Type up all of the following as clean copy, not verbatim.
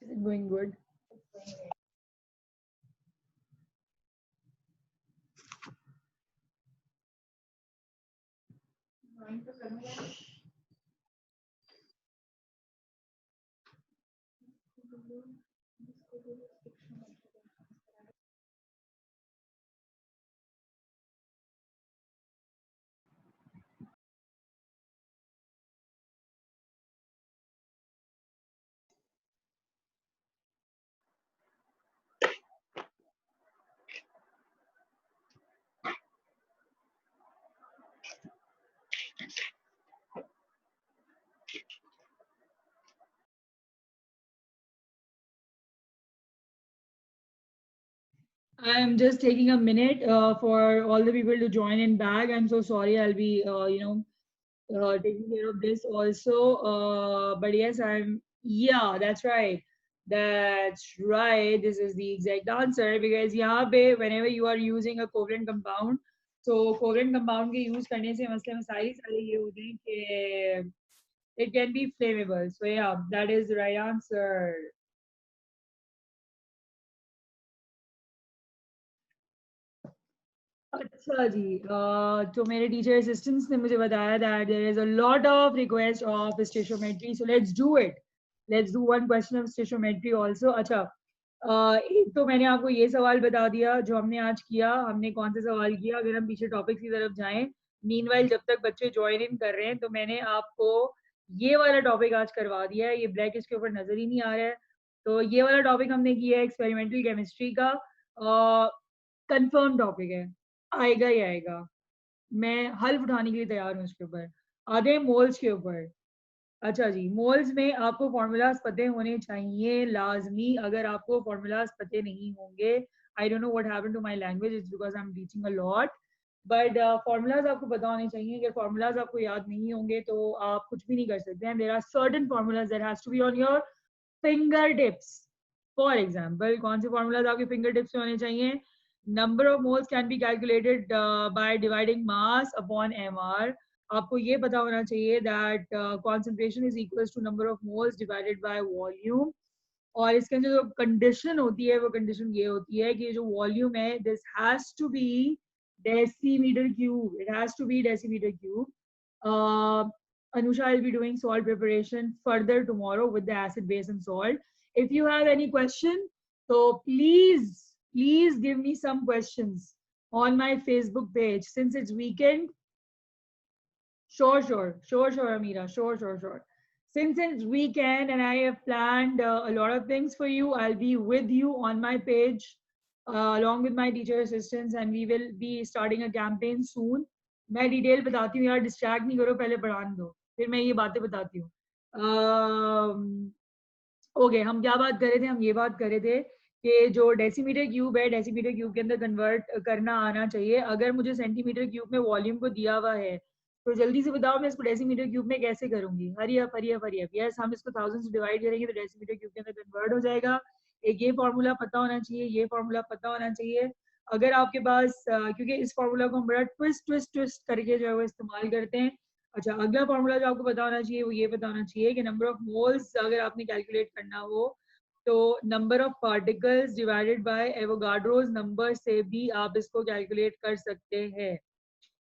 Is it going good? I'm just taking a minute for all the people to join in back. I'm so sorry. I'll be, taking care of this also. But yes, yeah, that's right. That's right. This is the exact answer because यहाँ पे whenever you are using a covalent compound, so covalent compound के use करने से मसले मसाइल सारे ये होते हैं कि it can be flammable. So yeah, that is the right answer. अच्छा जी तो मेरे टीचर असिस्टेंट्स ने मुझे बताया that there is a lot of request of stoichiometry so let's do one question of stoichiometry also अच्छा एक तो मैंने आपको ये सवाल बता दिया जो हमने आज किया हमने कौन सा सवाल किया अगर हम पीछे टॉपिक की तरफ जाएं मीनवाइल जब तक बच्चे ज्वाइन इन कर रहे हैं तो मैंने आपको ये वाला टॉपिक आज करवा दिया है ये ब्लैक इसके ऊपर नजर ही नहीं आ रहा है तो ये वाला टॉपिक हमने किया है एक्सपेरिमेंटल केमिस्ट्री का कंफर्म टॉपिक है आएगा ही आएगा मैं हल्फ उठाने के लिए तैयार हूँ इसके ऊपर आधे मोल्स के ऊपर अच्छा जी मोल्स में आपको फॉर्मूलाज पते होने चाहिए लाजमी अगर आपको फॉर्मूलाज पते नहीं होंगे I don't know what happened to my language it's because I am teaching a lot but formulas आपको पता होने चाहिए अगर फॉर्मूलाज आपको याद नहीं होंगे तो आप कुछ भी नहीं कर सकते हैं there are certain formulas that has to be on your finger tips for example कौन से फॉर्मूलाज आपके फिंगर टिप्स पे होने चाहिए number of moles can be calculated by dividing mass upon mr आपको ये पता होना चाहिए that concentration is equal to number of moles divided by volume और इसके अंदर जो कंडीशन होती है वो कंडीशन ये होती है कि जो वॉल्यूम है this has to be decimetre cube it has to be decimetre cube Anusha will be doing salt preparation further tomorrow with the acid base and salt if you have any question so please give me some questions on my Facebook page since it's weekend. Sure, Amira. Sure. Since it's weekend and I have planned a lot of things for you, I'll be with you on my page along with my teacher assistants, and we will be starting a campaign soon. मैं detail बताती हूँ यार distract नहीं करो पहले पढ़ाने दो फिर मैं ये बातें बताती हूँ ओके हम क्या बात कर रहे थे हम ये बात कर रहे थे कि जो डेसीमीटर क्यूब है डेसीमीटर क्यूब के अंदर कन्वर्ट करना आना चाहिए अगर मुझे सेंटीमीटर क्यूब में वॉल्यूम को दिया हुआ है तो जल्दी से बताओ मैं इसको डेसीमीटर क्यूब में कैसे करूंगी हरी अप यस हम इसको 1000 से डिवाइड करेंगे तो डेसीमीटर क्यूब के अंदर कन्वर्ट हो जाएगा एक ये फॉर्मूला पता होना चाहिए ये फॉर्मूला पता होना चाहिए अगर आपके पास क्योंकि इस फॉर्मूला को हम बड़ा ट्विस्ट करके जो है वो इस्तेमाल करते हैं अच्छा अगला फॉर्मूला जो आपको पता होना चाहिए वो ये पता होना चाहिए कि नंबर ऑफ मोल्स अगर आपने कैलकुलेट करना हो तो number of particles divided by Avogadro's number से भी आप इसको कैलकुलेट कर सकते हैं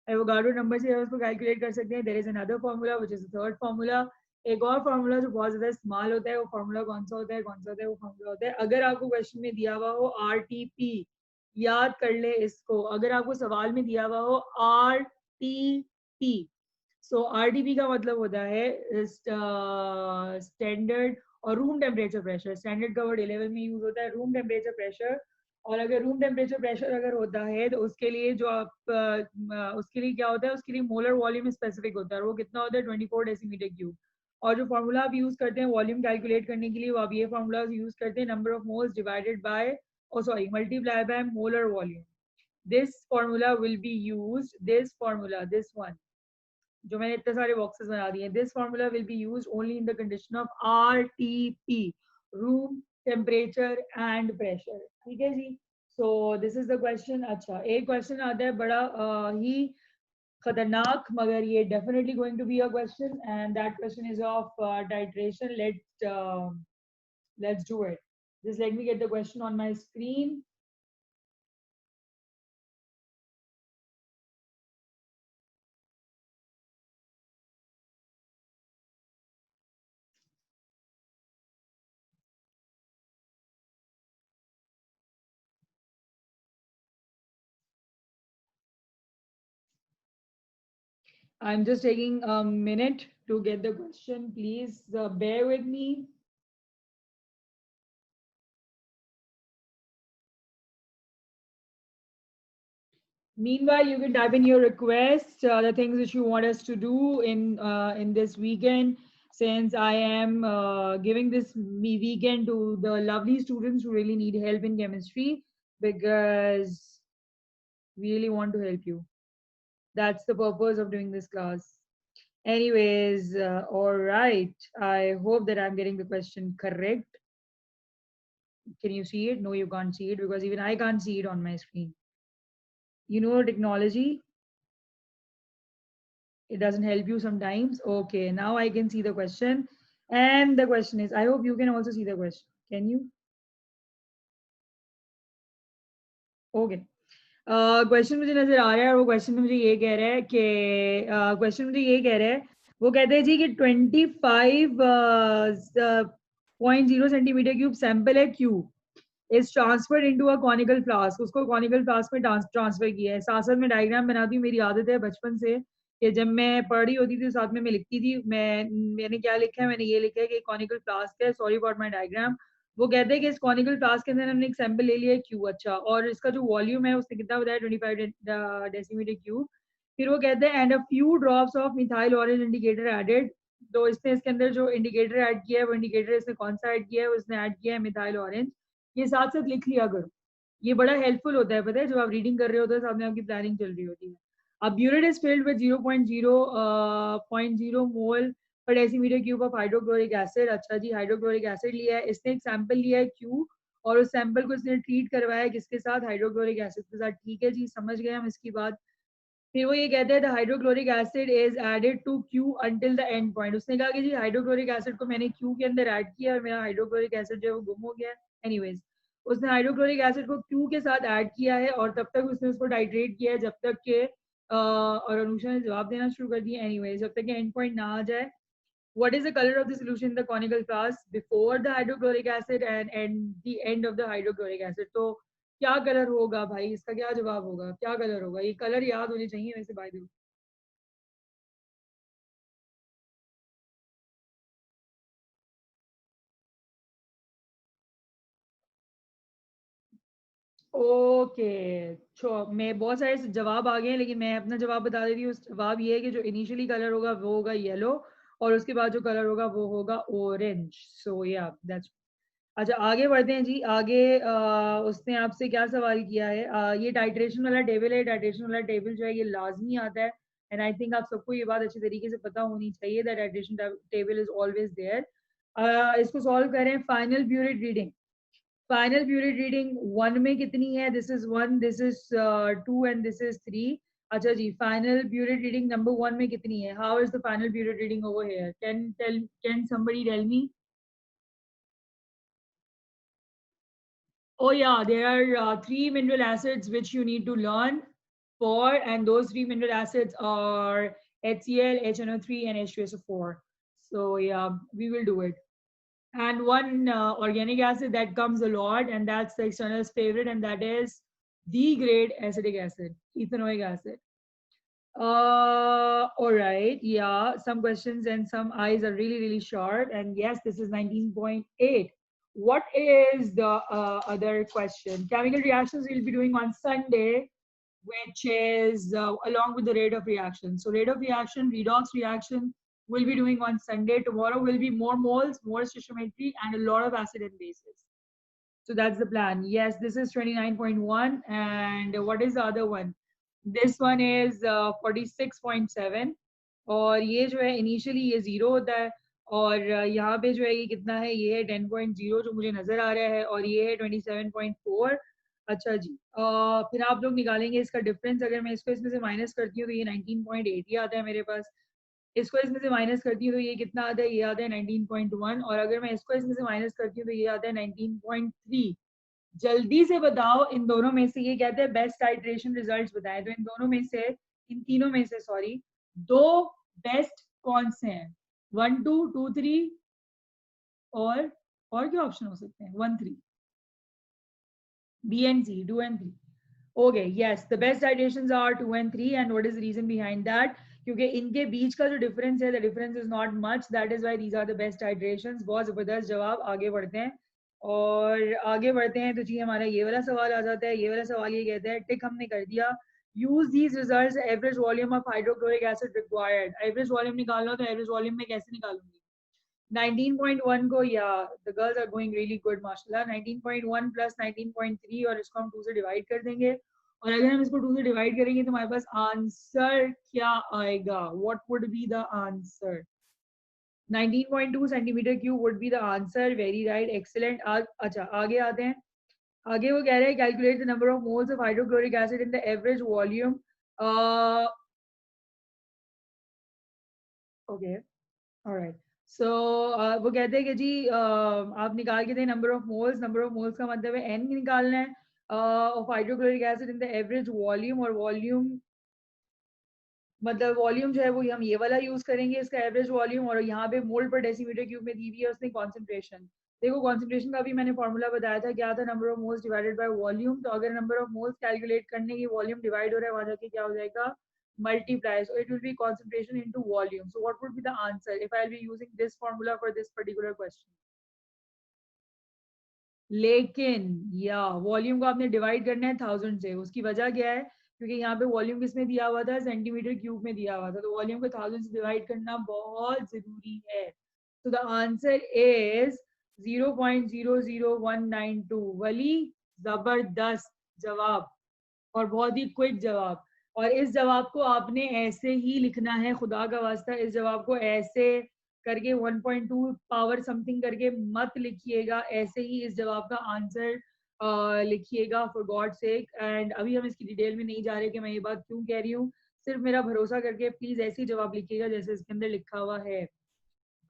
एवोगाड्रो नंबर से आप इसको कैलकुलेट कर सकते हैं there is another formula which is the third formula एक और फार्मूला जो बहुत ज्यादा इस्तेमाल होता है वो फार्मूला कौन सा होता है वो फार्मूला होता है अगर आपको क्वेश्चन में दिया हुआ हो आरटीपी याद कर ले इसको अगर आपको सवाल में दिया हुआ हो आरटीपी सो आरटीपी का मतलब होता है स्टैंडर्ड और रूम टेम्परेचर प्रेशर स्टैंडर्ड का वर्ड 11 में यूज होता है रूम टेम्परेचर प्रेशर और अगर रूम टेम्परेचर प्रेशर अगर होता है तो उसके लिए जो आप उसके लिए क्या होता है उसके लिए मोलर वॉल्यूम स्पेसिफिक होता है और वो कितना होता है 24 डेसीमीटर क्यूब और जो फार्मूला आप यूज करते हैं वॉल्यूम कैलकुलेट करने के लिए वो आप ये फार्मूला यूज करते हैं number of moles divided by multiply by molar volume this formula will be used this one जो मैंने इतने सारे बॉक्सेस बना दिए this formula will be used only in the condition of RTP room temperature and pressure ठीक है जी so this is the question अच्छा एक क्वेश्चन आता है बड़ा ही खतरनाक मगर ये definitely going to be a question and that question is of titration let Let's do it. Just let me get the question on my screen. I'm just taking a minute to get the question. Please bear with me. Meanwhile, you can type in your requests, the things that you want us to do in this weekend. Since I am giving this weekend to the lovely students who really need help in chemistry, because we really want to help you. That's the purpose of doing this class. Anyways, all right. I hope that I'm getting the question correct. Can you see it? No, you can't see it because even I can't see it on my screen. You know, technology, it doesn't help you sometimes. Okay, now I can see the question. And the question is, I hope you can also see the question. Can you? Okay. Question मुझे नजर आ रहा है और वो question मुझे ये कह रहा है कि क्वेश्चन मुझे ये कह रहा है, वो कहते हैं जी कि 25.0 सेंटीमीटर क्यूब सैंपल है Q is transferred into a conical flask, उसको कॉनिकल फ्लास्क में ट्रांसफर किया है। साथ साथ में डायग्राम बनाती हूँ, मेरी आदत है बचपन से कि जब मैं पढ़ रही होती थी साथ में मैं लिखती थी। मैंने क्या लिखा है, मैंने ये लिखा है कि कॉनिकल फ्लास्क है, सॉरी फॉर माय डायग्राम। वो कहते हैं कि इस कॉनिकल फ्लास्क के अंदर हमने एक सैंपल ले लिया है क्यू, अच्छा, और इसका जो वॉल्यूम है उसने कितना बताया, 25 डेसीमीटर क्यूब। फिर वो कहते हैं and a few drops of methyl orange indicator added. तो इसने इसके अंदर जो इंडिकेटर ऐड किया है, वो इंडिकेटर इसने कौन सा ऐड किया है, उसने ऐड किया है मिथाइल ऑरेंज। ये साथ साथ लिख लिया करो, ये बड़ा हेल्पफुल होता है, पता है, जब आप रीडिंग कर रहे होते हैं साथ में आपकी प्लानिंग चल रही होती है। अब ब्यूरेट इज फिल्ड विद 0.0 मोल पर decimetre cube of hydrochloric acid. अच्छा जी, हाइड्रोक्लोरिक एसिड लिया है इसने, एक सैंपल लिया है क्यू, और उस सैंपल को इसने ट्रीट करवाया है किसके साथ, हाइड्रोक्लोरिक एसिड के साथ। ठीक है जी, समझ गए हम इसकी बात। फिर वो ये कहते हैं the hydrochloric acid is added to Q until the end point. उसने कहा कि जी हाइड्रोक्लोरिक एसिड को मैंने क्यू के अंदर ऐड किया और मेरा हाइड्रोक्लोरिक एसिड जो है वो गुम हो गया। एनीवेज, उसने हाइड्रोक्लोरिक एसिड को क्यू के साथ ऐड किया है और तब तक उसने उसको टाइट्रेट किया है जब तक के और अनुषा ने जवाब देना शुरू कर दिया। एनीवेज, जब तक के एंड पॉइंट ना आ जाए। What is the color of the solution in the conical flask before the hydrochloric acid and the end of the hydrochloric acid? तो क्या कलर होगा भाई, इसका क्या जवाब होगा, क्या कलर होगा, ये कलर याद होने चाहिए वैसे बाय द वे। ओके, तो मैं बहुत सारे जवाब आ गए हैं लेकिन मैं अपना जवाब बता देती हूँ। जवाब ये है कि जो इनिशियली कलर होगा वो होगा येलो, और उसके बाद जो कलर होगा वो होगा ऑरेंज। सो या दैट्स। अच्छा, आगे बढ़ते हैं जी। आगे उसने आपसे क्या सवाल किया है, ये टाइट्रेशन वाला टेबल है। टाइट्रेशन वाला टेबल जो है ये लाजमी आता है, एंड आई थिंक आप सबको ये बात अच्छी तरीके से पता होनी चाहिए that titration table is always there. इसको सॉल्व करें। Final burette reading, final burette reading 1 में कितनी है, this is 1, this is 2 and this is 3। अच्छा जी, फाइनल ब्यूरेट रीडिंग नंबर 1 में कितनी है, how is the final burette reading over here, can somebody tell me? Oh yeah, there are three mineral acids which you need to learn for, and those three mineral acids are HCl, HNO3, and H2SO4. So yeah, we will do it. And one organic acid that comes a lot, and that's the external's favorite, and that is D grade acetic acid, ethanoic acid. All right. Yeah, some questions and some eyes are really, really sharp. And yes, this is 19.8. What is the other question? Chemical reactions we'll be doing on Sunday, which is along with the rate of reaction. So rate of reaction, redox reaction, we'll be doing on Sunday. Tomorrow will be more moles, more stoichiometry, and a lot of acid and bases. So that's the plan. Yes, this is 29.1. And what is the other one? This one is 46.7। और ये जो है initially ये zero होता है, और यहाँ पे जो है ये कितना है, ये है 10.0 जो मुझे नजर आ रहा है, और ये है 27.4। अच्छा जी, फिर आप लोग निकालेंगे इसका डिफरेंस। अगर मैं इसको इसमें से माइनस करती हूँ तो ये 19.8 ही आता है मेरे पास। इसको इसमें से माइनस करती हूँ तो ये कितना आता है, ये आता है 19.1, और अगर मैं इसको इसमें से माइनस करती हूँ तो ये आता है 19.3। जल्दी से बताओ इन दोनों में से, ये कहते हैं बेस्ट टाइट्रेशन रिजल्ट्स बताएं, तो इन दोनों में से, इन तीनों में से सॉरी, दो बेस्ट कौन से हैं? 1 2 2 3, और क्या ऑप्शन हो सकते हैं? 1 3, B and C, 2 and 3. Okay, yes, the best iterations are 2 and 3, and what is the reason behind that? क्योंकि इनके बीच का जो डिफरेंस है, the difference is not much, that is why these are the best iterations. बहुत जबरदस्त जवाब। आगे बढ़ते हैं, और आगे बढ़ते हैं तो जी हमारा ये वाला सवाल आ जाता है। ये वाला सवाल ये कहता है, टिक हमने कर दिया, use these results, average volume of hydrochloric acid required. Average volume निकालना, तो एवरेज वॉल्यूम में कैसे निकालूंगी? 19.1 को, या the girls are going really good माशाल्लाह, 19.1 प्लस 19.3, और इसको हम 2 से डिवाइड कर देंगे, और अगर हम इसको 2 से डिवाइड करेंगे तो हमारे पास आंसर क्या आएगा? What would be the answer? 19.2 centimetre cube would be the answer. Very right, excellent. अच्छा, आगे आते हैं। आगे वो कह रहे हैं, calculate the number of moles of hydrochloric acid in the average volume. Okay, alright. So वो कहते हैं कि जी आप निकाल के दें number of moles. Number of moles का मतलब है एन निकालना है of hydrochloric acid in the average volume, और वॉल्यूम मतलब वॉल्यूम जो है वो हम ये वाला यूज करेंगे, इसका एवरेज वॉल्यूम, और यहाँ पे मोल पर डेसीमीटर क्यूब में दी हुई है उसने कॉन्सेंट्रेशन। देखो कॉन्सेंट्रेशन का भी मैंने फॉर्मूला बताया था, क्या था? Number of moles divided by volume. तो अगर नंबर ऑफ मोल्स कैलकुलेट करने की वॉल्यूम डिवाइड हो रहा है, वहां जाके क्या हो जाएगा? Multiply, so it will be concentration into volume. So what would be the answer if I'll be using this formula for this particular question? लेकिन या वॉल्यूम को आपने डिवाइड करना है 1000 से। उसकी वजह क्या है? क्योंकि यहाँ पे वॉल्यूम किस में दिया हुआ था? सेंटीमीटर क्यूब में दिया हुआ था, तो वॉल्यूम को 1000 से डिवाइड करना बहुत जरूरी है। तो द आंसर इज 0.00192। वली, जबरदस्त जवाब, और बहुत ही क्विक जवाब। और इस जवाब को आपने ऐसे ही लिखना है, खुदा का वास्ता इस जवाब को ऐसे करके 1.2 पावर समथिंग करके मत लिखिएगा, ऐसे ही इस जवाब का आंसर लिखिएगा फॉर गॉड सेक। एंड अभी हम इसकी डिटेल में नहीं जा रहे कि मैं ये बात क्यों कह रही हूँ, सिर्फ मेरा भरोसा करके प्लीज ऐसे ही जवाब लिखिएगा जैसे इसके अंदर लिखा हुआ है।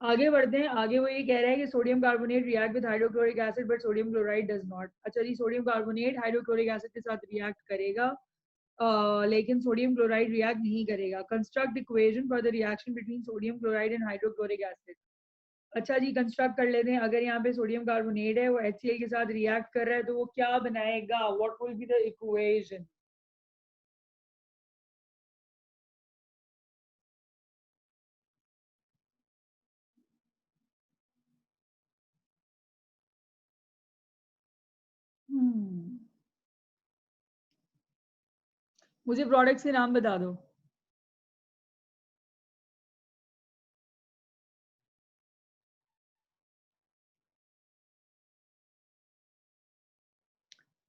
आगे बढ़ते हैं। आगे वो ये कह रहा है कि sodium carbonate react with hydrochloric acid but sodium chloride does not. अच्छा जी, सोडियम कार्बोनेट हाइड्रोक्लोरिक एसिड के साथ रिएक्ट करेगा, लेकिन सोडियम क्लोराइड रिएक्ट नहीं करेगा। Construct equation for the reaction between sodium chloride and hydrochloric acid. अच्छा जी, कंस्ट्रक्ट कर लेते हैं। अगर यहाँ पे सोडियम कार्बोनेट है, वो HCl के साथ रिएक्ट कर रहा है, तो वो क्या बनाएगा? What will be the equation? मुझे प्रोडक्ट्स के नाम बता दो।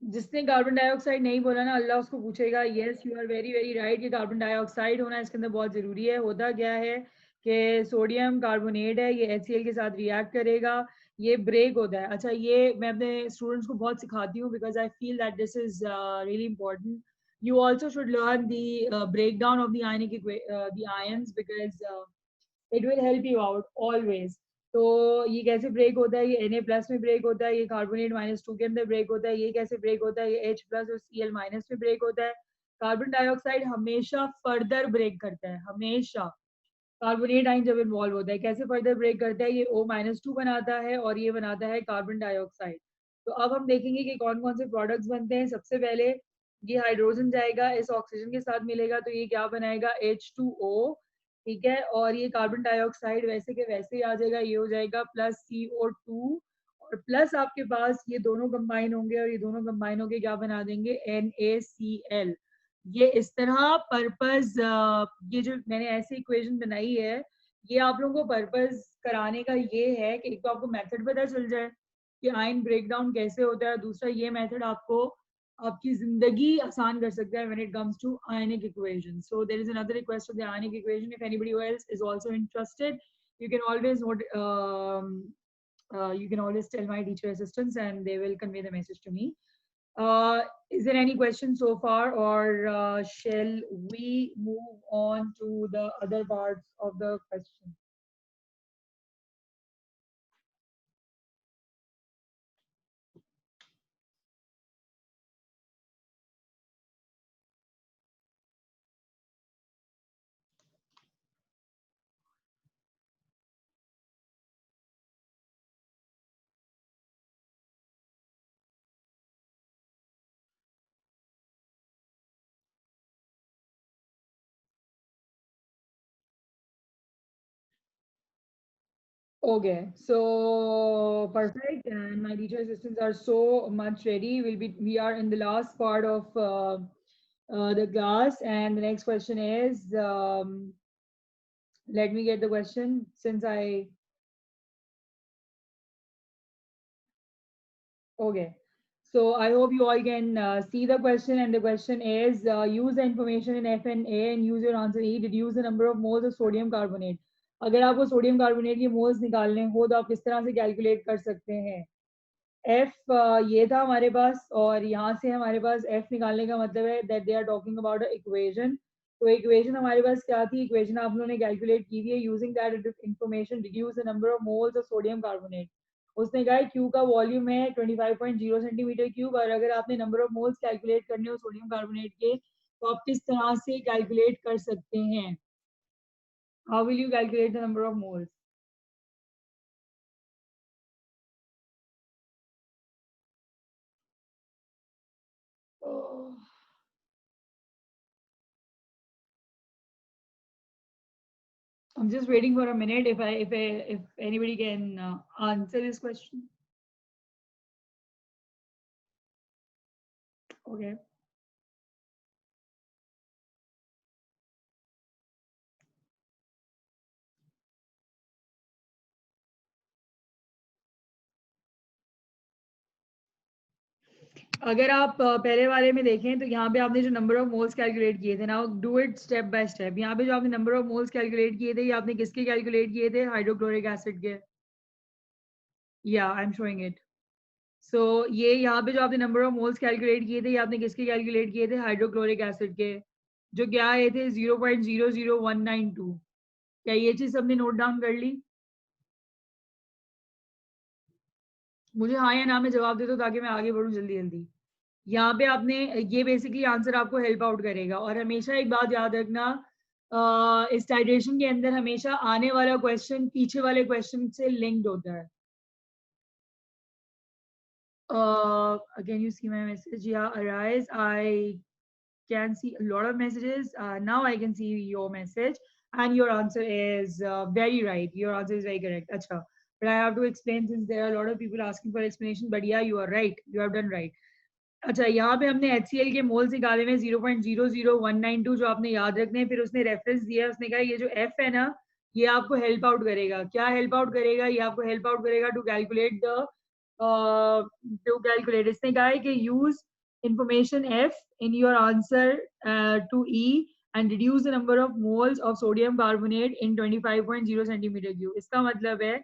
जिसने कार्बन डाइऑक्साइड नहीं बोला ना, अल्लाह उसको पूछेगा। Yes, you are very very right, ये कार्बन डाइऑक्साइड होना इसके अंदर बहुत जरूरी है। होता क्या है कि सोडियम कार्बोनेट है, ये HCl के साथ रिएक्ट करेगा, ये ब्रेक होता है। अच्छा, ये मैं अपने स्टूडेंट्स को बहुत सिखाती हूँ because I feel that this is really important. You also should learn the break down of the ionic the ions because it will help you out always. तो ये कैसे ब्रेक होता है? ये Na+ में ब्रेक होता है, ये कार्बोनेट -2 के अंदर ब्रेक होता है। ये कैसे ब्रेक होता है? ये H+ और Cl- में ब्रेक होता है। कार्बन डाइऑक्साइड हमेशा फर्दर ब्रेक करता है, हमेशा। कार्बोनेट आयन जब इन्वॉल्व होता है, कैसे फर्दर ब्रेक करता है? ये O-2 बनाता है, और ये बनाता है कार्बन डाइऑक्साइड। तो अब हम देखेंगे कि कौन कौन से प्रोडक्ट्स बनते हैं। सबसे पहले ये हाइड्रोजन जाएगा, इस ऑक्सीजन के साथ मिलेगा, तो ये क्या बनाएगा? H2O। ठीक है, और ये कार्बन डाइऑक्साइड वैसे के वैसे ही आ जाएगा, ये हो जाएगा +CO2, और प्लस आपके पास ये दोनों कंबाइन होंगे, और ये दोनों कंबाइन होके क्या बना देंगे? NaCl। ये इस तरह पर्पस, ये जो मैंने ऐसी इक्वेशन बनाई है, ये आप लोगों को पर्पस कराने का ये है कि एक तो आपको मेथड पता चल जाए कि आयन ब्रेकडाउन कैसे होता है, दूसरा ये मेथड आपको आपकी जिंदगी आसान कर सकता है when it comes to ionic equation. So there is another request of the ionic equation. If anybody else is also interested, you can always you can always tell my teacher assistants and they will convey the message to me. Is there any question so far, or shall we move on to the other parts of the question? Okay, so perfect, and my teacher assistants are so much ready. We are in the last part of the class, and the next question is, let me get the question since I, okay. So I hope you all can see the question, and the question is, use the information in F and A and use your answer E. Deduce the number of moles of sodium carbonate. अगर आपको sodium carbonate के moles निकालने हो तो आप किस तरह से कैलकुलेट कर सकते हैं? एफ ये था हमारे पास, और यहाँ से हमारे पास एफ निकालने का मतलब है that they are talking about a equation. तो इक्वेशन हमारे पास क्या थी? इक्वेशन आप लोगों ने कैलकुलेट की हुई है. Using that information deduce the number of moles of sodium carbonate. उसने कहा क्यू का वॉल्यूम है 25.0 सेंटीमीटर क्यूब, और अगर आपने नंबर ऑफ मोल्स कैलकुलेट करने हो सोडियम कार्बोनेट के तो आप किस तरह से कैलकुलेट कर सकते हैं? How will you calculate the number of moles? I'm just waiting for a minute if anybody can answer this question. Okay. अगर आप पहले वाले में देखें तो यहाँ पे आपने जो नंबर ऑफ मोल्स कैलकुलेट किए थे, now do it step by step. यहाँ पे जो आपने नंबर ऑफ मोल्स कैलकुलेट किए थे, ये आपने किसके कैलकुलेट किए थे? हाइड्रोक्लोरिक एसिड के. या आई एम शोइंग इट. सो ये यहाँ पे जो आपने नंबर ऑफ मोल्स कैलकुलेट किए थे, ये आपने किसके कैलकुलेट किए थे? हाइड्रोक्लोरिक एसिड के, जो क्या आए थे? 0.00192. क्या ये चीज सबने नोट डाउन कर ली? मुझे हाँ या ना में जवाब दे दो ताकि मैं आगे बढ़ूँ जल्दी जल्दी. यहाँ पे आपने, ये बेसिकली आंसर आपको हेल्प आउट करेगा. और हमेशा एक बात याद रखना, इस टाइट्रेशन के अंदर हमेशा आने वाला क्वेश्चन पीछे वाले क्वेश्चन से लिंक्ड होता है. Again, you see my message? Yeah, Arise. I can see a lot of messages. Now I can see your message, and your answer is very right. Your answer is very correct. Acha. But I have to explain since there are a lot of people asking for explanation. But yeah, you are right. You have done right. अच्छा, यहाँ पे हमने HCl के moles निकाले में 0.00192 जो आपने याद रखने हैं. फिर उसने रेफरेंस दिया, उसने कहा ये जो F है ना, ये आपको हेल्प आउट करेगा. क्या हेल्प आउट करेगा? ये आपको हेल्प आउट करेगा टू कैलकुलेट. इसने कहा है कि use information F in your answer to E and reduce the number of moles of sodium carbonate in 25.0 centimetre cube. इसका मतलब है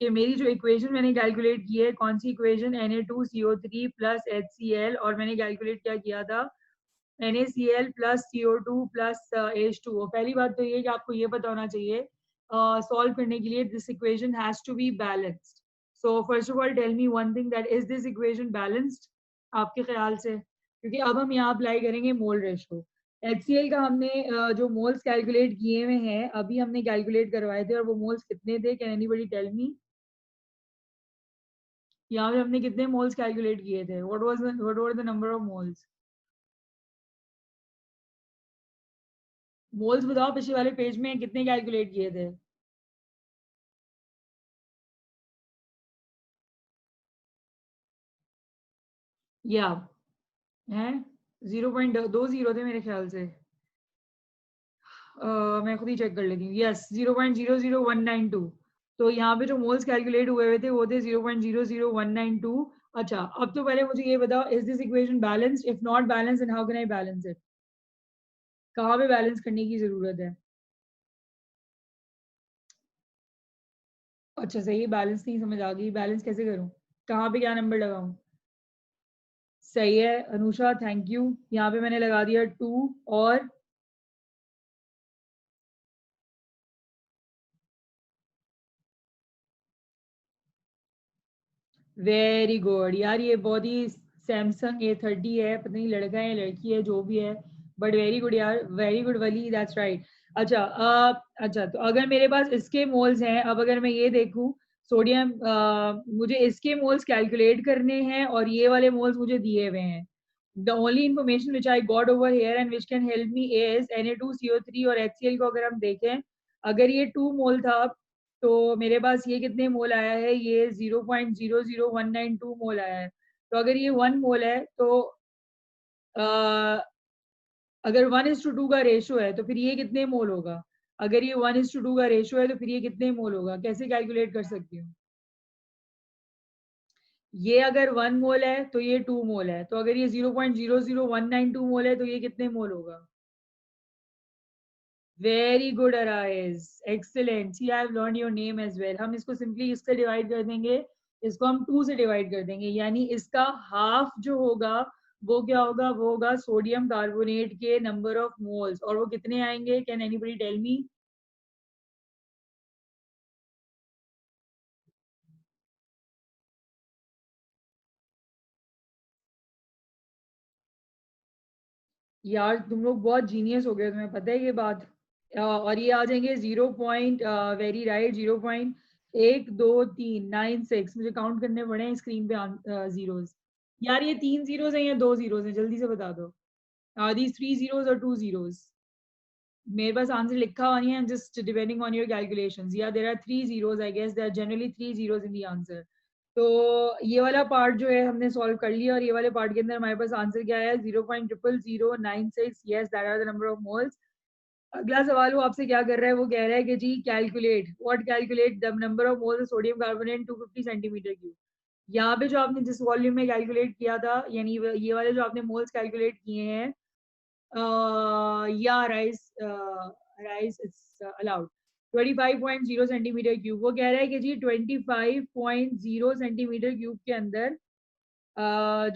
कि मेरी जो इक्वेशन मैंने कैलकुलेट की है, कौन सी इक्वेशन? Na2CO3 प्लस HCl, और मैंने कैलकुलेट क्या किया था? NaCl plus CO2 plus H2O. पहली बात तो ये कि आपको ये पता होना चाहिए सॉल्व करने के लिए this equation has to be balanced. So first of all tell me one thing, that is this equation balanced आपके ख्याल से? क्योंकि अब हम यहाँ अप्लाई करेंगे मोल रेशो. HCl का हमने जो मोल्स कैलकुलेट किए हुए हैं अभी हमने कैलकुलेट करवाए थे, और वो मोल्स कितने थे? Can anybody tell me? यहाँ पे हमने कितने मोल्स कैलकुलेट किए थे? What were the number of moles? Moles बताओ, पिछले वाले पेज में कितने कैलकुलेट किए थे? या हैं 0.20 थे मेरे ख्याल से. मैं खुद ही चेक कर लेती हूँ. यस, 0.00192. तो यहाँ पे जो मोल्स कैलकुलेट हुए हुए थे वो थे 0.00192. अच्छा, अब तो पहले मुझे ये बताओ, is this equation balanced? If not balance, then how can I balance it? कहाँ पे बैलेंस करने की जरूरत है? अच्छा, सही, बैलेंस नहीं समझ आ गई. बैलेंस कैसे करूँ? कहाँ पे क्या नंबर लगाऊं? सही है अनुषा, थैंक यू। यहाँ पे मैंने लगा दिया 2 और वेरी गुड यार, ये बहुत ही सैमसंग A30 है, पता नहीं लड़का है लड़की है जो भी है, बट वेरी गुड यार, very good Wali, that's right. अच्छा अच्छा, तो अगर मेरे पास इसके मोल्स हैं, अब अगर मैं ये देखूं सोडियम, मुझे इसके मोल्स कैलकुलेट करने हैं और ये वाले मोल्स मुझे दिए हुए हैं। The only information which I got over here and which can help me is Na2CO3 और HCl को अगर हम देखें, अगर ये 2 मोल था तो मेरे पास ये कितने मोल आया है, ये 0.00192 मोल आया है। तो अगर ये 1 मोल है तो अगर 1:2 का रेशो है तो फिर ये कितने मोल होगा? अगर ये 1:2 का रेशो है तो फिर ये कितने मोल होगा? कैसे कैलकुलेट कर सकती हूँ? ये अगर 1 मोल है तो ये 2 मोल है, तो अगर ये 0.00192 मोल है तो ये कितने मोल होगा? वेरी गुड अराइज, excellent, see I have learn your name as well. हम इसको सिंपली इससे डिवाइड कर देंगे, इसको हम 2 से डिवाइड कर देंगे, यानी इसका हाफ जो होगा वो क्या होगा? वो होगा सोडियम कार्बोनेट के नंबर ऑफ मोल्स, और वो कितने आएंगे? Can anybody tell me? यार तुम लोग बहुत जीनियस हो गए, तुम्हें पता है ये बात। और ये आ जाएंगे 0 पॉइंट, वेरी राइट, 0.1239 मुझे काउंट करने पड़े हैं स्क्रीन पे जीरोस। यार ये 3 जीरोस हैं या 2 जीरोस हैं, जल्दी से बता दो। दीज 3 जीरोस और 2 जीरोस? मेरे पास आंसर लिखा हुआ नहीं है, just depending on your calculations. या there are 3 zeros, I guess there are generally 3 zeros in the answer. तो ये वाला पार्ट जो है हमने सॉल्व कर लिया, और ये वाले पार्ट के अंदर हमारे पास आंसर क्या है? 0.00096। Yes, that are the number of moles. अगला सवाल वो आपसे क्या कर रहा है? वो कह रहा है कि जी calculate, what calculate the number of moles sodium carbonate 250 centimetre cube. यहाँ पे जो आपने जिस वॉल्यूम में कैलकुलेट किया था, यानी ये वाले जो आपने मोल्स कैलकुलेट किए हैं, या rice it's allowed 25.0 centimetre cube. वो कह रहा है कि जी 25.0 सेंटीमीटर क्यूब के अंदर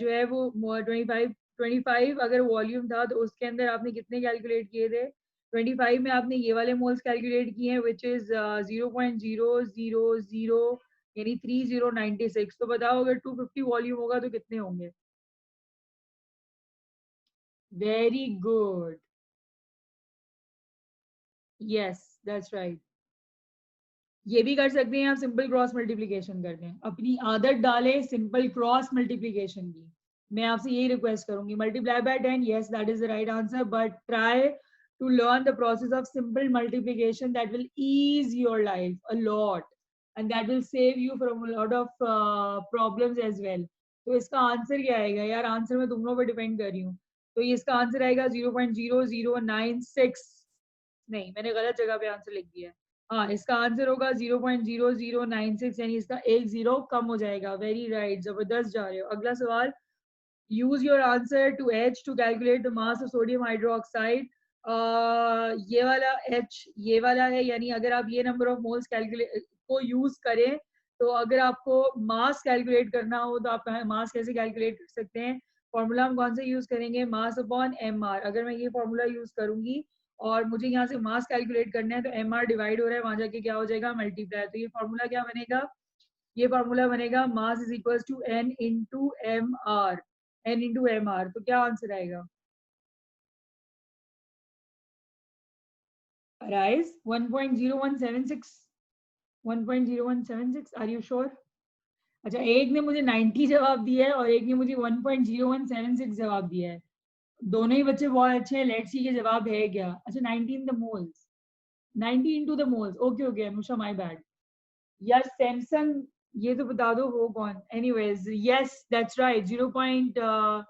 जो है वो 25 अगर वॉल्यूम था तो उसके अंदर आपने कितने कैलकुलेट किए थे? 25 में आपने ये वाले मोल्स कैलकुलेट किए हैं, विच इज 0.000, यानी 3096। तो बताओ अगर 250 वॉल्यूम होगा तो कितने होंगे? Very good, yes that's right. ये भी कर सकते हैं आप, सिंपल क्रॉस मल्टीप्लीकेशन कर दें, अपनी आदत डालें सिंपल क्रॉस मल्टीप्लीकेशन की। मैं आपसे यही रिक्वेस्ट करूंगी, multiply by 10, yes that is the right answer, but try to learn the process of simple multiplication, that will ease your life a lot and that will save you from a lot of problems as well. तो इसका answer क्या आएगा यार? Answer मैं तुम लोगों पर depend कर रही हूँ। तो ये इसका आंसर आएगा 0.0096। नहीं, मैंने गलत जगह पे आंसर लिख दिया है। हाँ, इसका आंसर होगा 0.0096, यानी इसका एक जीरो कम हो जाएगा। वेरी राइट, जबरदस्त जा रहे हो। अगला सवाल, use your answer to H to calculate the mass of sodium hydroxide। ये वाला H ये वाला है, यानी अगर आप ये नंबर ऑफ मोल्स कैलकुलेट को यूज करें तो अगर आपको मास कैलकुलेट करना हो तो आप मास कैसे कैलकुलेट कर सकते हैं? फॉर्मूला हम कौन सा यूज करेंगे? मास अपॉन mr। अगर मैं ये फॉर्मूला यूज करूंगी और मुझे यहाँ से मास कैलकुलेट करना है तो mr डिवाइड हो रहा है, वहां जाके क्या हो जाएगा? मल्टीप्लाई। तो ये फॉर्मूला क्या बनेगा? ये फॉर्मूला बनेगा mass is equal to n into M R. n into M R, तो क्या आंसर आएगा? राइज 1.0176, 1.0176, आर यू श्योर? अच्छा, एक ने मुझे 90 जवाब दिया है और एक ने मुझे 1.0176 जवाब दिया है। दोनों ही बच्चे बहुत अच्छे हैं, लेट्स सी के जवाब है क्या। अच्छा, 19 the moles, 90 into the moles, okay okay Anusha, my bad. यार सैमसंग, ये तो बता दो वो कौन? Anyways, yes that's right, 0.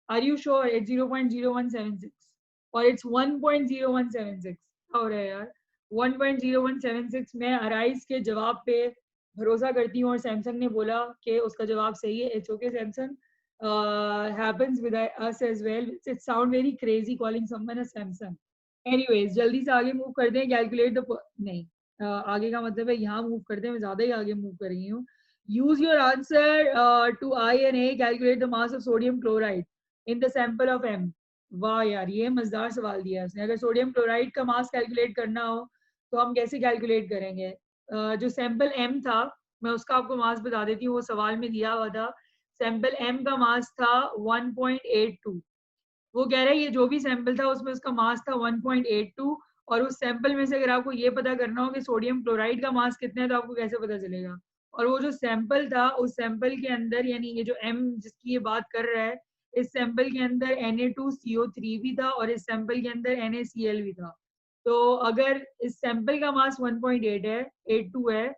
Are you sure it's 0.0176 or it's 1.0176? क्या हो रहा है यार? 1.0176। मैं अराइज के जवाब पे भरोसा करती हूँ और सैमसंग ने बोला कि उसका जवाब सही है। It's okay Samsung, happens with us as well. It sound very crazy calling someone a Samsung. Anyways, जल्दी से आगे मूव करते हैं। कैलकुलेट द नहीं, आगे का मतलब है यहाँ मूव करते हैं, मैं ज्यादा ही आगे मूव कर रही हूँ। Use your answer to I and A. Calculate the mass of sodium chloride in the sample of M. वाह यार, ये मजेदार सवाल दिया उसने. अगर सोडियम क्लोराइड का मास कैलकुलेट करना हो तो हम कैसे कैलकुलेट करेंगे? जो सैंपल M था, मैं उसका आपको मास बता देती हूँ. वो सवाल में दिया हुआ था. सैंपल M का मास था 1.82. वो कह रहा है ये जो भी सैंपल था उसमें उसका मास था 1.82. और उस सैंपल में से अगर आपको ये पता करना हो कि सोडियम क्लोराइड का मास कितना है तो आपको कैसे पता चलेगा? और वो जो सैंपल था उस सैंपल के अंदर, यानी ये जो M जिसकी ये बात कर रहा है, इस सैंपल के अंदर Na2CO3 भी था और इस सैंपल के अंदर NaCl भी था. तो अगर इस सैंपल का मास 1.8 है, 82 है,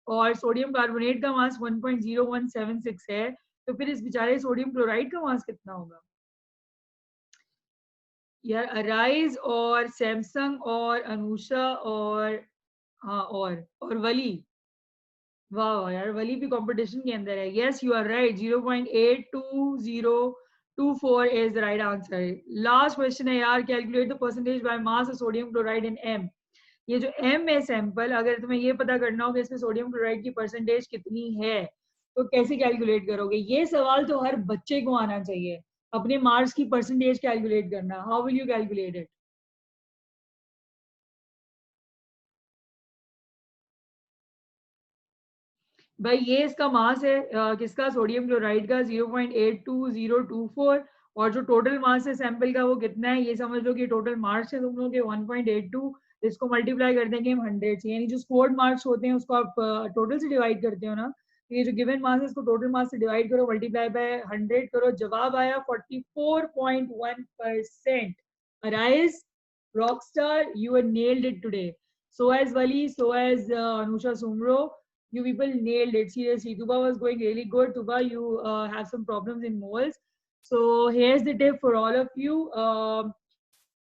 और सोडियम कार्बोनेट का मास 1.0176 है, तो फिर इस बेचारे सोडियम क्लोराइड का मास कितना होगा? यार अराइज और सैमसंग और अनुषा और हाँ और वली. वाह वाह यार, वली भी कंपटीशन के अंदर है. Yes you are right, 0.82024 is the right answer. Last question है यार. Calculate the percentage by mass of sodium chloride in M. ये जो एम है सैंपल, अगर तुम्हें ये पता करना हो कि इसमें सोडियम क्लोराइड की परसेंटेज कितनी है तो कैसे कैलकुलेट करोगे? ये सवाल तो हर बच्चे को आना चाहिए. अपने मार्क्स की परसेंटेज कैलकुलेट करना. How will you calculate it? भाई ये इसका मास है किसका? सोडियम क्लोराइड का 0.82024. और जो टोटल मास है सैंपल का वो कितना है? ये समझ लो कि टोटल मार्क्स है तुम लोग के 1.82. इसको मल्टीप्लाई कर देंगे हम 100 से, यानी जो स्कोर्ड मार्क्स होते हैं उसको आप टोटल से डिवाइड करते हो ना. तो ये जो गिवन मास है इसको टोटल मास से डिवाइड करो, मल्टीप्लाई बाय 100 करो. जवाब आया 44.1%. Arise, Rockstar, you were nailed it today. So as Wali, so as Anusha Sumro, you people nailed it. Seriously, Tuba was going really good. Tuba, you have some problems in moles. So here's the tip for all of you.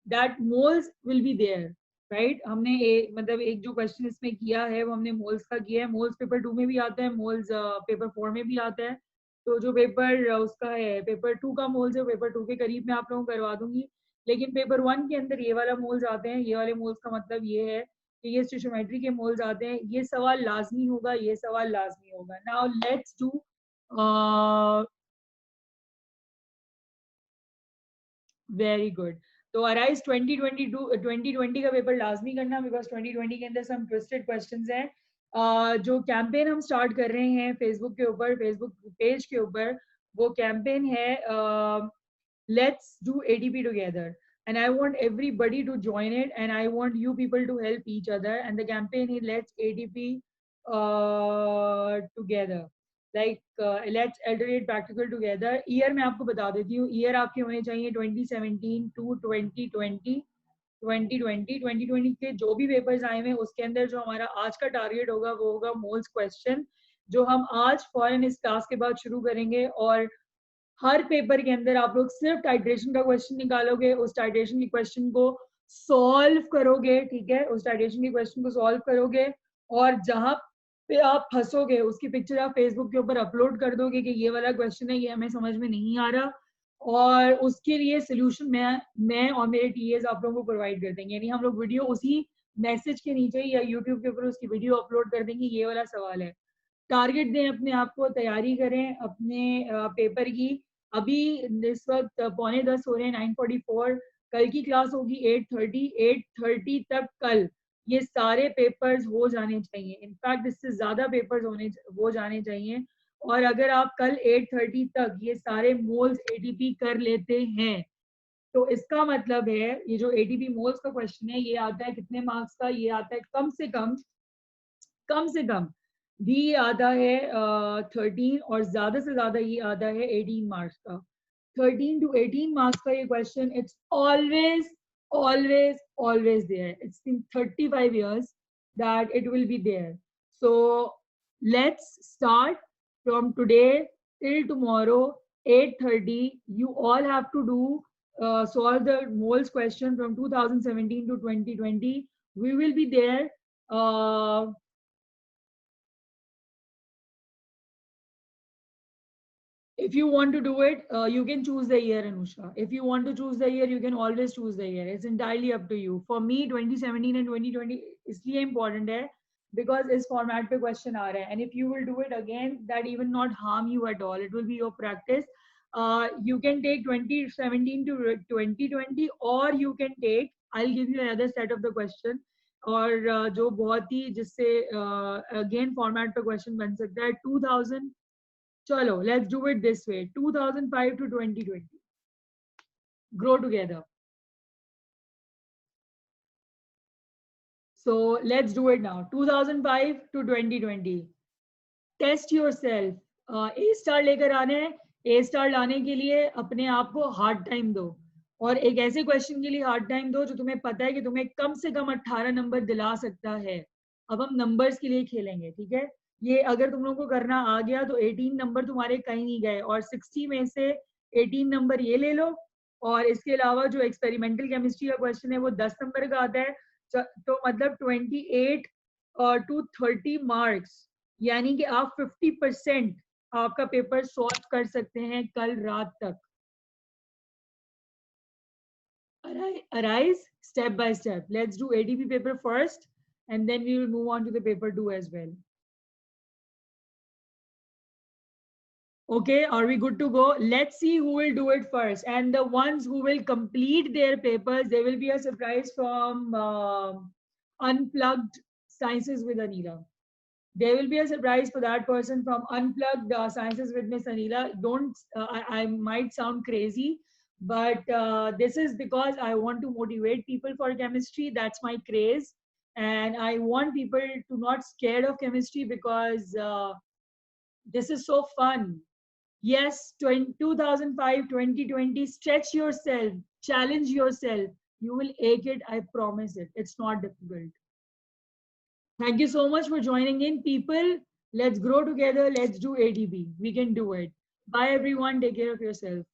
That moles will be there. Right हमने मतलब एक जो question इसमें किया है वो हमने moles का किया है. मोल्स पेपर 2 में भी आता है, मोल्स पेपर 4 में भी आता है. तो जो पेपर उसका है पेपर 2 का मोल्स है, पेपर 2 के करीब मैं आप लोगों को करवा दूंगी. लेकिन पेपर 1 के अंदर ये वाला मोल्स आते हैं. ये वाले मोल्स का मतलब ये है कि ये स्टोइचोमेट्री के मोल्स आते हैं. ये सवाल लाजमी होगा, ये सवाल लाजमी होगा. Now let's do very good. तो अराइज 2020 का पेपर लाजमी करना, बिकॉज 2020 के अंदर सम ट्विस्टेड क्वेश्चंस हैं. जो कैंपेन हम स्टार्ट कर रहे हैं फेसबुक के ऊपर, फेसबुक पेज के ऊपर, वो कैंपेन है let's do ADP together, and I want everybody to join it, and I want you people to help each other. And the campaign is let's ADP together, like let's iterate practical together. Year मैं आपको बता देती हूँ. Year आपके होने चाहिए 2017 to 2020. 2020 के जो भी पेपर्स आए हुए उसके अंदर जो हमारा आज का टारगेट होगा वो होगा मोल्स क्वेश्चन, जो हम आज फौरन इस क्लास के बाद शुरू करेंगे. और हर पेपर के अंदर आप लोग सिर्फ टाइट्रेशन का क्वेश्चन निकालोगे, उस टाइट्रेशन के क्वेश्चन को सॉल्व करोगे. ठीक है, उस टाइट्रेशन के क्वेश्चन को सॉल्व करोगे और जहां पे आप फंसोगे उसकी पिक्चर आप फेसबुक के ऊपर अपलोड कर दोगे कि ये वाला क्वेश्चन है, ये हमें समझ में नहीं आ रहा. और उसके लिए सोल्यूशन मैं और मेरे टीएस आप लोगों को प्रोवाइड कर देंगे. यानी हम लोग वीडियो उसी मैसेज के नीचे या यूट्यूब के ऊपर उसकी वीडियो अपलोड कर देंगे. ये वाला सवाल है. टारगेट दें अपने आप को, तैयारी करें अपने पेपर की. अभी इस वक्त 9:45 हो रहे हैं, 9:44. कल की क्लास होगी 8:30. 8:30 तक कल ये सारे पेपर्स हो जाने चाहिए. इनफैक्ट इससे ज्यादा पेपर्स हो जाने चाहिए. और अगर आप कल 8:30 तक ये सारे मोल्स एटीपी कर लेते हैं तो इसका मतलब है ये जो एटीपी मोल्स का क्वेश्चन है ये आता है कितने मार्क्स का? ये आता है कम से कम भी आता है 13, और ज्यादा से ज्यादा ये आता है 18 मार्क्स का. 13 to 18 मार्क्स का ये question. It's always there. It's been 35 years that it will be there. So let's start from today till tomorrow 8:30. You all have to do solve the moles question from 2017 to 2020. We will be there. If you want to do it, you can choose the year, Anusha. If you want to choose the year, you can always choose the year. It's entirely up to you. For me, 2017 and 2020 इसलिए important है because इस format पे question आ रहा है, and if you will do it again, that even not harm you at all. It will be your practice. You can take 2017 to 2020, or you can take, I'll give you another set of the question, और जो बहुत ही जिससे again format पे question बन सकता है 2000. चलो, let's do it this way. 2005 to 2020. Grow together. So let's do it now. 2005 to 2020. Test yourself. A star लेकर आने हैं. A स्टार लाने के लिए अपने आप को हार्ड टाइम दो, और एक ऐसे क्वेश्चन के लिए हार्ड टाइम दो जो तुम्हें पता है कि तुम्हें कम से कम 18 नंबर दिला सकता है. अब हम नंबर्स के लिए खेलेंगे, ठीक है? ये अगर तुम लोगों को करना आ गया तो 18 नंबर तुम्हारे कहीं नहीं गए, और 60 में से 18 नंबर ये ले लो, और इसके अलावा जो एक्सपेरिमेंटल केमिस्ट्री का क्वेश्चन है वो 10 नंबर का आता है. तो मतलब 28 टू 30 मार्क्स, यानी कि आप 50% आपका पेपर सॉल्व कर सकते हैं कल रात तक. Arise step by step. Let's do ADP paper first, and then we will move on to the paper 2 as well. Okay, are we good to go? Let's see who will do it first. And the ones who will complete their papers, there will be a surprise from Unplugged Sciences with Anila. There will be a surprise for that person from Unplugged Sciences with Miss Anila. Don't, I might sound crazy, but this is because I want to motivate people for chemistry. That's my craze. And I want people to not scared of chemistry, because this is so fun. Yes, 2005, 2020, stretch yourself, challenge yourself. You will ache it, I promise it. It's not difficult. Thank you so much for joining in, people. Let's grow together. Let's do ADB. We can do it. Bye, everyone. Take care of yourself.